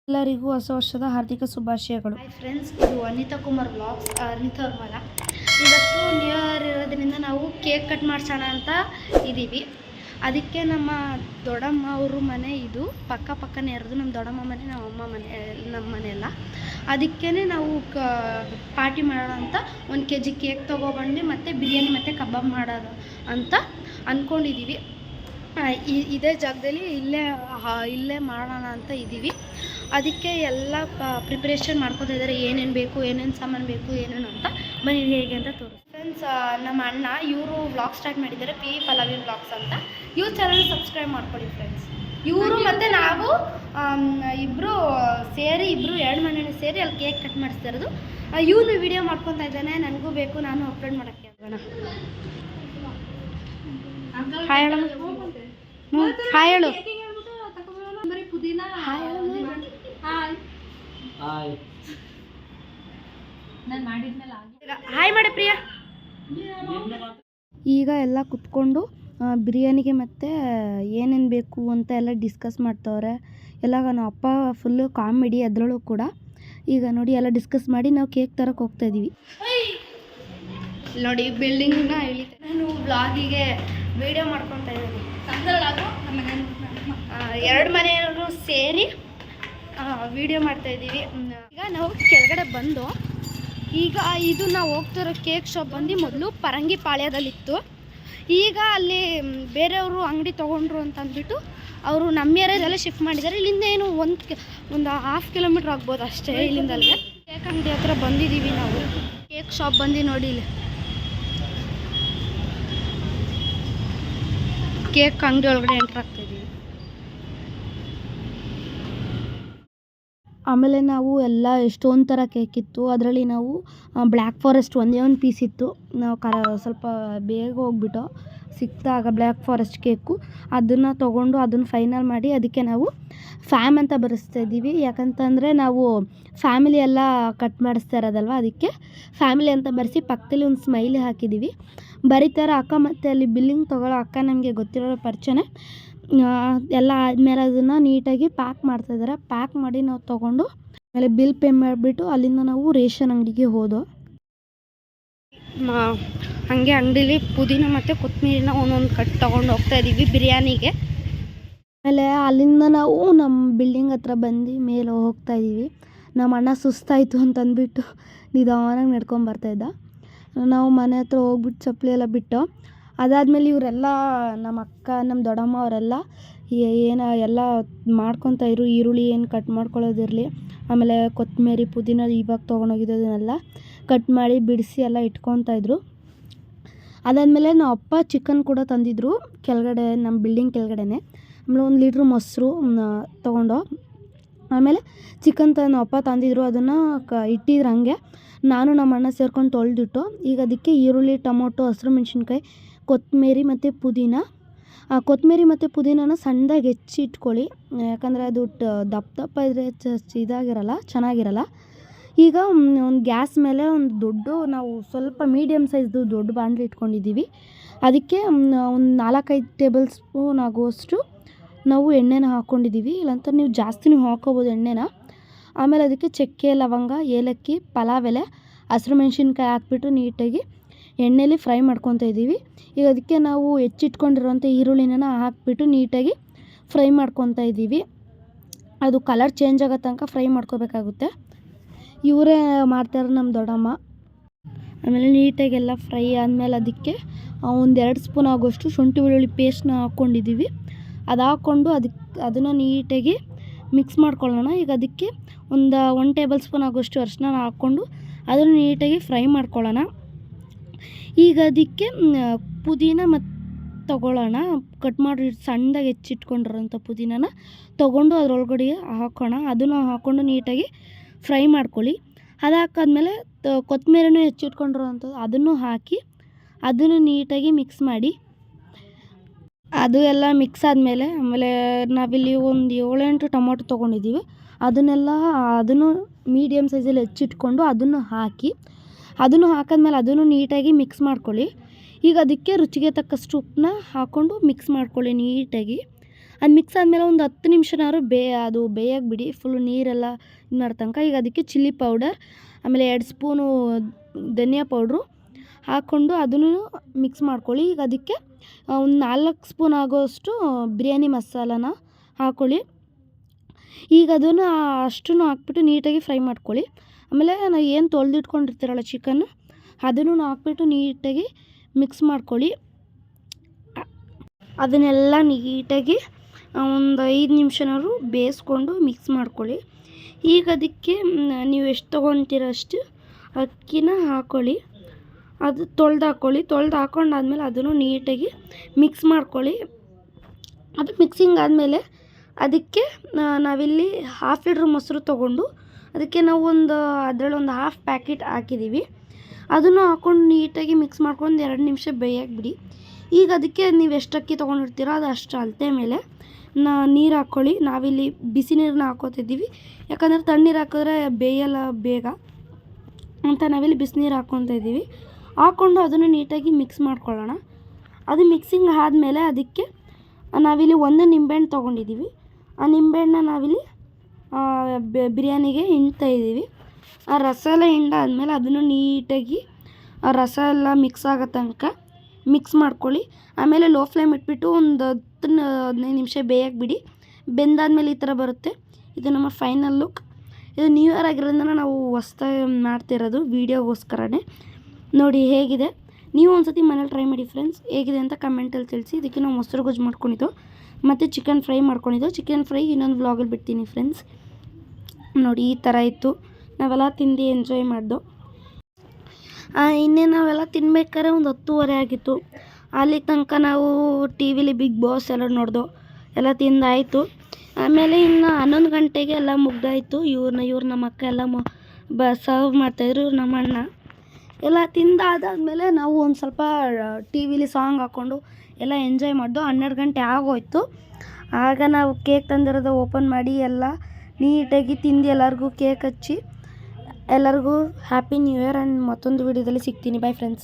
ಎಲ್ಲರಿಗೂ ಹೊಸ ವರ್ಷದ ಹಾರ್ದಿಕ ಶುಭಾಶಯಗಳು. ಹಾಯ್ ಫ್ರೆಂಡ್ಸ್, ಇದು ಅನಿತಾ ಕುಮಾರ್ ವ್ಲಾಗ್ಸ್. ಅನಿತಾ ಅವ್ರ ಮಗ. ಇವತ್ತು ನ್ಯೂ ಇಯರ್ ಇರೋದ್ರಿಂದ ನಾವು ಕೇಕ್ ಕಟ್ ಮಾಡಿಸೋಣ ಅಂತ ಇದ್ದೀವಿ. ಅದಕ್ಕೆ ನಮ್ಮ ದೊಡ್ಡಮ್ಮ ಅವರು ಮನೆ ಇದು ಪಕ್ಕನೇ ಇರೋದು. ನಮ್ಮ ದೊಡ್ಡಮ್ಮ ಮನೆ, ನಮ್ಮ ಅಮ್ಮ ಮನೆ, ನಮ್ಮ ಮನೆಯೆಲ್ಲ. ಅದಕ್ಕೇ ನಾವು ಪಾರ್ಟಿ ಮಾಡೋಣ ಅಂತ 1 kg ಕೇಕ್ ತೊಗೊಬಂದು ಮತ್ತು ಬಿರಿಯಾನಿ ಮತ್ತು ಕಬಾಬ್ ಮಾಡೋದು ಅಂತ ಅಂದ್ಕೊಂಡಿದ್ದೀವಿ. ಇದೇ ಜಾಗದಲ್ಲಿ ಇಲ್ಲೇ ಮಾಡೋಣ ಅಂತ ಇದ್ದೀವಿ. ಅದಕ್ಕೆ ಎಲ್ಲ ಪ್ರಿಪ್ರೇಷನ್ ಮಾಡ್ಕೊತಾ ಇದ್ದಾರೆ. ಏನೇನು ಬೇಕು, ಏನೇನು ಸಾಮಾನು ಬೇಕು, ಏನೇನು ಅಂತ ಬನ್ನಿ ಹೇಗೆ ಅಂತ ತೋರಿಸಿ. ಫ್ರೆಂಡ್ಸ್, ನಮ್ಮ ಅಣ್ಣ ಇವರು ವ್ಲಾಗ್ ಸ್ಟಾರ್ಟ್ ಮಾಡಿದ್ದಾರೆ, ಪಿ ಪಲ್ಲವಿ ವ್ಲಾಗ್ಸ್ ಅಂತ. ಇವ್ರ ಚಾನಲ್ ಸಬ್ಸ್ಕ್ರೈಬ್ ಮಾಡ್ಕೊಳ್ಳಿ ಫ್ರೆಂಡ್ಸ್. ಇವರು ಮತ್ತು ನಾವು ಇಬ್ಬರು 2 ಮನೆಯೂ ಸೇರಿ ಅಲ್ಲಿ ಕೇಕ್ ಕಟ್ ಮಾಡಿಸ್ತಾ ಇರೋದು. ಇವನು ವಿಡಿಯೋ ಮಾಡ್ಕೊತಾ ಇದ್ದಾನೆ. ನನಗೂ ಬೇಕು, ನಾನು ಅಪ್ಲೋಡ್ ಮಾಡೋಕ್ಕೆ ಆಗೋಣ. ಹಾಯ್ ಹೇಳು. ಹಾಯ್ ಹೇಳು. ಹಾಯ್ ಮಾಡಿ ಪ್ರಿಯಾ. ಈಗ ಎಲ್ಲ ಕುತ್ಕೊಂಡು ಬಿರಿಯಾನಿಗೆ ಮತ್ತು ಏನೇನು ಬೇಕು ಅಂತ ಎಲ್ಲ ಡಿಸ್ಕಸ್ ಮಾಡ್ತವ್ರೆ. ಎಲ್ಲ ನಮ್ಮ ಅಪ್ಪ ಫುಲ್ಲು ಕಾಮಿಡಿ ಅದರಲ್ಲೂ ಕೂಡ. ಈಗ ನೋಡಿ ಎಲ್ಲ ಡಿಸ್ಕಸ್ ಮಾಡಿ ನಾವು ಕೇಕ್ ತರಕ್ಕೆ ಹೋಗ್ತಾಯಿದ್ದೀವಿ. ನೋಡಿ ಬಿಲ್ಡಿಂಗ್ನ ಇಳಿತೆ. ನಾನು ವ್ಲಾಗಿಗೆ ವಿಡಿಯೋ ಮಾಡ್ಕೊತಾ ಇದ್ದೀನಿ. 2 ಮನೆಯವರು ಸೇರಿ ವಿಡಿಯೋ ಮಾಡ್ತಾಯಿದ್ದೀವಿ. ಈಗ ನಾವು ಕೆಳಗಡೆ ಬಂದು ಈಗ ಇದು ನಾವು ಹೋಗ್ತಿರೋ ಕೇಕ್ ಶಾಪ್ ಬಂದು ಮೊದಲು ಪರಂಗಿ ಪಾಳ್ಯದಲ್ಲಿತ್ತು. ಈಗ ಅಲ್ಲಿ ಬೇರೆಯವರು ಅಂಗಡಿ ತೊಗೊಂಡ್ರು ಅಂತ ಅಂದ್ಬಿಟ್ಟು ಅವರು ನಮ್ಮ ಏರಿಯಾದಲ್ಲೇ ಶಿಫ್ಟ್ ಮಾಡಿದ್ದಾರೆ. ಇಲ್ಲಿಂದ ಏನು ಒಂದು 1/2 ಕಿಲೋಮೀಟ್ರ್ ಆಗ್ಬೋದು ಅಷ್ಟೇ ಇಲ್ಲಿಂದಲ್ಲೇ. ಕೇಕ್ ಅಂಗಡಿ ಹತ್ರ ಬಂದಿದ್ದೀವಿ ನಾವು. ಕೇಕ್ ಶಾಪ್ ಬಂದು ನೋಡಿ, ಇಲ್ಲಿ ಕೇಕ್ ಅಂಗಡಿ ಒಳಗಡೆ ಎಂಟ್ರ್ ಆಗ್ತಾಯಿದ್ದೀವಿ. ಆಮೇಲೆ ನಾವು ಎಲ್ಲ ಎಷ್ಟೊಂದು ಥರ ಕೇಕ್ ಇತ್ತು. ಅದರಲ್ಲಿ ನಾವು ಬ್ಲ್ಯಾಕ್ ಫಾರೆಸ್ಟ್ ಒಂದೇ ಒಂದು ಪೀಸ್ ಇತ್ತು. ನಾವು ಸ್ವಲ್ಪ ಬೇಗ ಹೋಗ್ಬಿಟ್ಟು ಸಿಕ್ಕಿದಾಗ ಬ್ಲ್ಯಾಕ್ ಫಾರೆಸ್ಟ್ ಕೇಕು ಅದನ್ನು ತೊಗೊಂಡು ಅದನ್ನು ಫೈನಲ್ ಮಾಡಿ ಅದಕ್ಕೆ ನಾವು ಫ್ಯಾಮ್ ಅಂತ ಬರೆಸ್ತಾ ಇದ್ದೀವಿ. ಯಾಕಂತಂದರೆ ನಾವು ಫ್ಯಾಮಿಲಿ ಎಲ್ಲ ಕಟ್ ಮಾಡಿಸ್ತಾ ಇರೋದಲ್ವ, ಅದಕ್ಕೆ ಫ್ಯಾಮಿಲಿ ಅಂತ ಬರೆಸಿ ಪಕ್ಕದಲ್ಲಿ ಒಂದು ಸ್ಮೈಲಿ ಹಾಕಿದ್ದೀವಿ. ಬರೀತಾರೆ ಅಕ್ಕ. ಮತ್ತು ಅಲ್ಲಿ ಬಿಲ್ಲಿಂಗ್ ತೊಗೊಳ್ಳೋ ಅಕ್ಕ ನಮಗೆ ಗೊತ್ತಿರೋ ಪರಿಚಯನೇ. ಎಲ್ಲ ಆದಮೇಲೆ ಅದನ್ನು ನೀಟಾಗಿ ಪ್ಯಾಕ್ ಮಾಡ್ತಾಯಿದ್ದಾರೆ. ಪ್ಯಾಕ್ ಮಾಡಿ ನಾವು ತೊಗೊಂಡು ಆಮೇಲೆ ಬಿಲ್ ಪೇ ಮಾಡಿಬಿಟ್ಟು ಅಲ್ಲಿಂದ ನಾವು ರೇಷನ್ ಅಂಗಡಿಗೆ ಹೋದೋ. ಹಾಗೆ ಅಂಗಡೀಲಿ ಪುದೀನ ಮತ್ತು ಕೊತ್ತಂಬರಿನ ಒಂದೊಂದು ಕಟ್ ತೊಗೊಂಡು ಹೋಗ್ತಾಯಿದ್ದೀವಿ ಬಿರಿಯಾನಿಗೆ. ಆಮೇಲೆ ಅಲ್ಲಿಂದ ನಾವು ನಮ್ಮ ಬಿಲ್ಡಿಂಗ್ ಹತ್ರ ಬಂದು ಮೇಲೆ ಹೋಗ್ತಾಯಿದ್ದೀವಿ. ನಮ್ಮ ಅಣ್ಣ ಸುಸ್ತಾಯಿತು ಅಂತಂದ್ಬಿಟ್ಟು ನಿಧಾನಾಗಿ ನಡ್ಕೊಂಬರ್ತಾಯಿದ್ದ. ನಾವು ಮನೆ ಹತ್ರ ಹೋಗ್ಬಿಟ್ಟು ಚಪ್ಪಲಿ ಎಲ್ಲ ಬಿಟ್ಟು ಅದಾದಮೇಲೆ ಇವರೆಲ್ಲ ನಮ್ಮ ಅಕ್ಕ, ನಮ್ಮ ದೊಡ್ಡಮ್ಮ ಅವರೆಲ್ಲ ಎಲ್ಲ ಮಾಡ್ಕೊತಾ ಇರು. ಈರುಳ್ಳಿ ಏನು ಕಟ್ ಮಾಡ್ಕೊಳ್ಳೋದಿರಲಿ, ಆಮೇಲೆ ಕೊತ್ತಂಬರಿ ಪುದೀನ ಇವಾಗ ತೊಗೊಂಡೋಗಿದ್ದದನ್ನೆಲ್ಲ ಕಟ್ ಮಾಡಿ ಬಿಡಿಸಿ ಎಲ್ಲ ಇಟ್ಕೊತಾಯಿದ್ರು. ಅದಾದಮೇಲೆ ನಮ್ಮ ಅಪ್ಪ ಚಿಕನ್ ಕೂಡ ತಂದಿದ್ರು ಕೆಳಗಡೆ, ನಮ್ಮ ಬಿಲ್ಡಿಂಗ್ ಕೆಳಗಡೆನೆ. ಆಮೇಲೆ 1 ಲೀಟ್ರ್ ಮೊಸರು ತೊಗೊಂಡು ಆಮೇಲೆ ಚಿಕನ್ ನಮ್ಮ ಅಪ್ಪ ತಂದಿದ್ರು. ಅದನ್ನು ಇಟ್ಟಿದ್ರು ಹಂಗೆ. ನಾನು ನಮ್ಮ ಅಣ್ಣ ಸೇರ್ಕೊಂಡು ತೊಳೆದಿಟ್ಟು ಈಗ ಅದಕ್ಕೆ ಈರುಳ್ಳಿ, ಟೊಮೊಟೊ, ಹಸಿರು ಮೆಣಸಿನ್ಕಾಯಿ, ಕೊತ್ತಂಬರಿ ಮತ್ತು ಪುದೀನ. ಕೊತ್ತಂಬರಿ ಮತ್ತು ಪುದೀನನ ಸಣ್ಣದಾಗಿ ಹೆಚ್ಚಿಟ್ಕೊಳ್ಳಿ. ಯಾಕಂದರೆ ಅದು ದಪ್ಪ ಇದ್ದರೆ ಇದಾಗಿರಲ್ಲ, ಚೆನ್ನಾಗಿರಲ್ಲ. ಈಗ ಒಂದು ಗ್ಯಾಸ್ ಮೇಲೆ ಒಂದು ನಾವು ಸ್ವಲ್ಪ ಮೀಡಿಯಮ್ ಸೈಜ್ದು ದೊಡ್ಡ ಬಾಣಲೆ ಇಟ್ಕೊಂಡಿದ್ದೀವಿ. ಅದಕ್ಕೆ ಒಂದು 4-5 ಟೇಬಲ್ ಸ್ಪೂನ್ ಆಗುವಷ್ಟು ನಾವು ಎಣ್ಣೆನ ಹಾಕ್ಕೊಂಡಿದ್ದೀವಿ. ಇಲ್ಲಾಂತ ನೀವು ಜಾಸ್ತಿನೂ ಹಾಕ್ಕೋಬೋದು ಎಣ್ಣೆನ. ಆಮೇಲೆ ಅದಕ್ಕೆ ಚಕ್ಕೆ, ಲವಂಗ, ಏಲಕ್ಕಿ, ಪಲಾವ್ ಎಲೆ, ಹಸಿರು ಮೆಣಸಿನ್ಕಾಯಿ ಹಾಕ್ಬಿಟ್ಟು ನೀಟಾಗಿ ಎಣ್ಣೆಲಿ ಫ್ರೈ ಮಾಡ್ಕೊತಾ ಇದ್ದೀವಿ. ಈಗ ಅದಕ್ಕೆ ನಾವು ಹೆಚ್ಚಿಟ್ಕೊಂಡಿರೋಂಥ ಈರುಳ್ಳಿನ ಹಾಕ್ಬಿಟ್ಟು ನೀಟಾಗಿ ಫ್ರೈ ಮಾಡ್ಕೊತಾ ಇದ್ದೀವಿ. ಅದು ಕಲರ್ ಚೇಂಜ್ ಆಗೋ ತನಕ ಫ್ರೈ ಮಾಡ್ಕೋಬೇಕಾಗುತ್ತೆ. ಇವರೇ ಮಾಡ್ತಾರೆ ನಮ್ಮ ದೊಡ್ಡಮ್ಮ. ಆಮೇಲೆ ನೀಟಾಗಿ ಎಲ್ಲ ಫ್ರೈ ಆದಮೇಲೆ ಅದಕ್ಕೆ 1-2 ಸ್ಪೂನ್ ಆಗೋಷ್ಟು ಶುಂಠಿ ಬೆಳ್ಳುಳ್ಳಿ ಪೇಸ್ಟ್ನ ಹಾಕ್ಕೊಂಡಿದ್ದೀವಿ. ಅದು ಹಾಕ್ಕೊಂಡು ಅದನ್ನು ನೀಟಾಗಿ ಮಿಕ್ಸ್ ಮಾಡ್ಕೊಳ್ಳೋಣ. ಈಗ ಅದಕ್ಕೆ 1 ಟೇಬಲ್ ಸ್ಪೂನ್ ಆಗೋಷ್ಟು ಅರಿಶಿನ ಹಾಕ್ಕೊಂಡು ಅದನ್ನು ನೀಟಾಗಿ ಫ್ರೈ ಮಾಡ್ಕೊಳ್ಳೋಣ. ಈಗ ಅದಕ್ಕೆ ಪುದೀನ ಮತ್ತು ತೊಗೊಳ್ಳೋಣ. ಕಟ್ ಮಾಡಿ ಸಣ್ಣದಾಗಿ ಹೆಚ್ಚಿಟ್ಕೊಂಡಿರೋಂಥ ಪುದೀನನ ತೊಗೊಂಡು ಅದರೊಳಗಡೆ ಹಾಕೋಣ. ಅದನ್ನು ಹಾಕ್ಕೊಂಡು ನೀಟಾಗಿ ಫ್ರೈ ಮಾಡ್ಕೊಳ್ಳಿ. ಅದು ಹಾಕಾದ್ಮೇಲೆ ಕೊತ್ತಂಬರಿನೂ ಹೆಚ್ಚಿಟ್ಕೊಂಡಿರೋವಂಥದ್ದು ಅದನ್ನು ಹಾಕಿ ಅದನ್ನು ನೀಟಾಗಿ ಮಿಕ್ಸ್ ಮಾಡಿ. ಅದು ಎಲ್ಲ ಮಿಕ್ಸ್ ಆದಮೇಲೆ ಆಮೇಲೆ ನಾವಿಲ್ಲಿ ಒಂದು 7-8 ಟೊಮೊಟೊ ತೊಗೊಂಡಿದ್ದೀವಿ. ಅದನ್ನು ಮೀಡಿಯಮ್ ಸೈಜಲ್ಲಿ ಹೆಚ್ಚಿಟ್ಕೊಂಡು ಅದನ್ನು ಹಾಕಾದ್ಮೇಲೆ ಅದನ್ನು ನೀಟಾಗಿ ಮಿಕ್ಸ್ ಮಾಡ್ಕೊಳ್ಳಿ. ಈಗ ಅದಕ್ಕೆ ರುಚಿಗೆ ತಕ್ಕಷ್ಟು ಉಪ್ಪನ್ನ ಹಾಕ್ಕೊಂಡು ಮಿಕ್ಸ್ ಮಾಡ್ಕೊಳ್ಳಿ ನೀಟಾಗಿ. ಅದು ಮಿಕ್ಸ್ ಆದಮೇಲೆ ಒಂದು 10 ನಿಮಿಷನಾದ್ರು ಅದು ಬೇಯಕ್ಕೆ ಬಿಡಿ, ಫುಲ್ಲು ನೀರೆಲ್ಲ ಇದು ಮಾಡೋ ತನಕ. ಈಗ ಅದಕ್ಕೆ ಚಿಲ್ಲಿ ಪೌಡರ್, ಆಮೇಲೆ 2 ಸ್ಪೂನು ಧನಿಯಾ ಪೌಡ್ರು ಹಾಕ್ಕೊಂಡು ಅದನ್ನು ಮಿಕ್ಸ್ ಮಾಡ್ಕೊಳ್ಳಿ. ಈಗ ಅದಕ್ಕೆ ಒಂದು 4 ಸ್ಪೂನ್ ಆಗೋಷ್ಟು ಬಿರಿಯಾನಿ ಮಸಾಲಾನ ಹಾಕ್ಕೊಳ್ಳಿ. ಈಗ ಅದನ್ನು ಅಷ್ಟನ್ನು ಹಾಕ್ಬಿಟ್ಟು ನೀಟಾಗಿ ಫ್ರೈ ಮಾಡ್ಕೊಳ್ಳಿ. ಆಮೇಲೆ ನಾವು ಏನು ತೊಳೆದಿಟ್ಕೊಂಡಿರ್ತೀರಲ್ಲ ಚಿಕನ್ನು, ಅದನ್ನು ಹಾಕ್ಬಿಟ್ಟು ನೀಟಾಗಿ ಮಿಕ್ಸ್ ಮಾಡ್ಕೊಳ್ಳಿ. ಅದನ್ನೆಲ್ಲ ನೀಟಾಗಿ ಒಂದು 5 ನಿಮಿಷನಾದ್ರು ಬೇಯಿಸ್ಕೊಂಡು ಮಿಕ್ಸ್ ಮಾಡ್ಕೊಳ್ಳಿ. ಈಗ ಅದಕ್ಕೆ ನೀವು ಎಷ್ಟು ತೊಗೊತೀರೋ ಅಷ್ಟು ಅಕ್ಕಿನ ಹಾಕ್ಕೊಳ್ಳಿ. ಅದು ತೊಳೆದು ಹಾಕ್ಕೊಂಡಾದ್ಮೇಲೆ ಅದನ್ನು ನೀಟಾಗಿ ಮಿಕ್ಸ್ ಮಾಡ್ಕೊಳ್ಳಿ. ಅದು ಮಿಕ್ಸಿಂಗ್ ಆದಮೇಲೆ ಅದಕ್ಕೆ ನಾವಿಲ್ಲಿ 1/2 ಲೀಟ್ರ್ ಮೊಸರು ತೊಗೊಂಡು ಅದಕ್ಕೆ ನಾವು ಅದರಲ್ಲಿ ಒಂದು 1/2 ಪ್ಯಾಕೆಟ್ ಹಾಕಿದ್ದೀವಿ. ಅದನ್ನು ಹಾಕ್ಕೊಂಡು ನೀಟಾಗಿ ಮಿಕ್ಸ್ ಮಾಡ್ಕೊಂಡು 2 ನಿಮಿಷ ಬೇಯಕ್ಕೆ ಬಿಡಿ. ಈಗ ಅದಕ್ಕೆ ನೀವು ಎಷ್ಟು ಅಕ್ಕಿ ತೊಗೊಂಡಿರ್ತೀರೋ ಅದು ಅಷ್ಟು ಅಳತೆ ಮೇಲೆ ನೀರು ಹಾಕ್ಕೊಳ್ಳಿ. ನಾವಿಲ್ಲಿ ಬಿಸಿ ನೀರನ್ನ ಹಾಕ್ಕೋತಿದ್ದೀವಿ, ಯಾಕಂದರೆ ತಣ್ಣೀರು ಹಾಕಿದ್ರೆ ಬೇಯಲ್ಲ ಬೇಗ ಅಂತ ನಾವಿಲ್ಲಿ ಬಿಸಿನೀರು ಹಾಕ್ಕೊತಾ ಇದ್ದೀವಿ. ಹಾಕ್ಕೊಂಡು ಅದನ್ನು ನೀಟಾಗಿ ಮಿಕ್ಸ್ ಮಾಡ್ಕೊಳ್ಳೋಣ. ಅದು ಮಿಕ್ಸಿಂಗ್ ಆದಮೇಲೆ ಅದಕ್ಕೆ ನಾವಿಲ್ಲಿ 1 ನಿಂಬೆಹಣ್ಣು ತೊಗೊಂಡಿದ್ದೀವಿ. ಆ ನಿಂಬೆಹಣ್ಣನ್ನ ನಾವಿಲ್ಲಿ ಬಿರಿಯಾನಿಗೆ ಹಿಂಡ್ತಾ ಇದ್ದೀವಿ. ಆ ರಸ ಎಲ್ಲ ಹಿಂಡಾದ್ಮೇಲೆ ಅದನ್ನು ನೀಟಾಗಿ ಆ ರಸ ಎಲ್ಲ ಮಿಕ್ಸ್ ಆಗೋ ತನಕ ಮಿಕ್ಸ್ ಮಾಡ್ಕೊಳ್ಳಿ. ಆಮೇಲೆ ಲೋ ಫ್ಲೇಮ್ ಇಟ್ಬಿಟ್ಟು ಒಂದು 10-15 ನಿಮಿಷ ಬೇಯಕ್ಕೆ ಬಿಡಿ. ಬೆಂದಾದ್ಮೇಲೆ ಈ ಥರ ಬರುತ್ತೆ. ಇದು ನಮ್ಮ ಫೈನಲ್ ಲುಕ್. ಇದು ನ್ಯೂ ಇಯರ್ ಆಗಿರೋದ್ರಿಂದ ನಾವು ಹೊಸ್ದಾಗಿ ಮಾಡ್ತಿರೋದು ವೀಡಿಯೋಗೋಸ್ಕರನೇ. ನೋಡಿ ಹೇಗಿದೆ, ನೀವು ಒಂದ್ಸತಿ ಮನೇಲಿ ಟ್ರೈ ಮಾಡಿ ಫ್ರೆಂಡ್ಸ್. ಹೇಗಿದೆ ಅಂತ ಕಮೆಂಟಲ್ಲಿ ತಿಳಿಸಿ. ಇದಕ್ಕೆ ನಾವು ಮೊಸರು ಗೊಜ್ಜು ಮಾಡ್ಕೊಂಡಿದ್ದು ಮತ್ತು ಚಿಕನ್ ಫ್ರೈ ಮಾಡ್ಕೊಂಡಿದ್ದು. ಚಿಕನ್ ಫ್ರೈ ಇನ್ನೊಂದು ವ್ಲಾಗಲ್ಲಿ ಬಿಡ್ತೀನಿ ಫ್ರೆಂಡ್ಸ್. ನೋಡಿ ಈ ಥರ ಇತ್ತು, ನಾವೆಲ್ಲ ತಿಂದು ಎಂಜಾಯ್ ಮಾಡ್ದು. ಇನ್ನೇ ನಾವೆಲ್ಲ ತಿನ್ಬೇಕಾದ್ರೆ ಒಂದು 10:30 ಆಗಿತ್ತು. ಅಲ್ಲಿ ತನಕ ನಾವು ಟಿ ವಿಲಿ ಬಿಗ್ ಬಾಸ್ ಎಲ್ಲ ನೋಡ್ದು, ಎಲ್ಲ ತಿಂದಾಯಿತು. ಆಮೇಲೆ ಇನ್ನು 11 ಗಂಟೆಗೆ ಎಲ್ಲ ಮುಗ್ದಾಯಿತು. ಇವ್ರು ನಮ್ಮ ಅಕ್ಕ ಎಲ್ಲ ಸರ್ವ್ ಮಾಡ್ತಾಯಿದ್ರು. ನಮ್ಮ ಅಣ್ಣ ಎಲ್ಲ ತಿಂದಾದಾದ್ಮೇಲೆ ನಾವು ಒಂದು ಸ್ವಲ್ಪ ಟಿ ವಿಲಿ ಸಾಂಗ್ ಹಾಕ್ಕೊಂಡು ಎಲ್ಲ ಎಂಜಾಯ್ ಮಾಡ್ದು. 12 ಗಂಟೆ ಆಗೋಯ್ತು. ಆಗ ನಾವು ಕೇಕ್ ತಂದಿರೋದು ಓಪನ್ ಮಾಡಿ ಎಲ್ಲ ನೀಟಾಗಿ ತಿಂದು ಎಲ್ಲರಿಗೂ ಕೇಕ್ ಹಚ್ಚಿ ಎಲ್ಲರಿಗೂ ಹ್ಯಾಪಿ ನ್ಯೂ ಇಯರ್. ಆ್ಯಂಡ್ ಮತ್ತೊಂದು ವೀಡಿಯೋದಲ್ಲಿ ಸಿಗ್ತೀನಿ. By friends.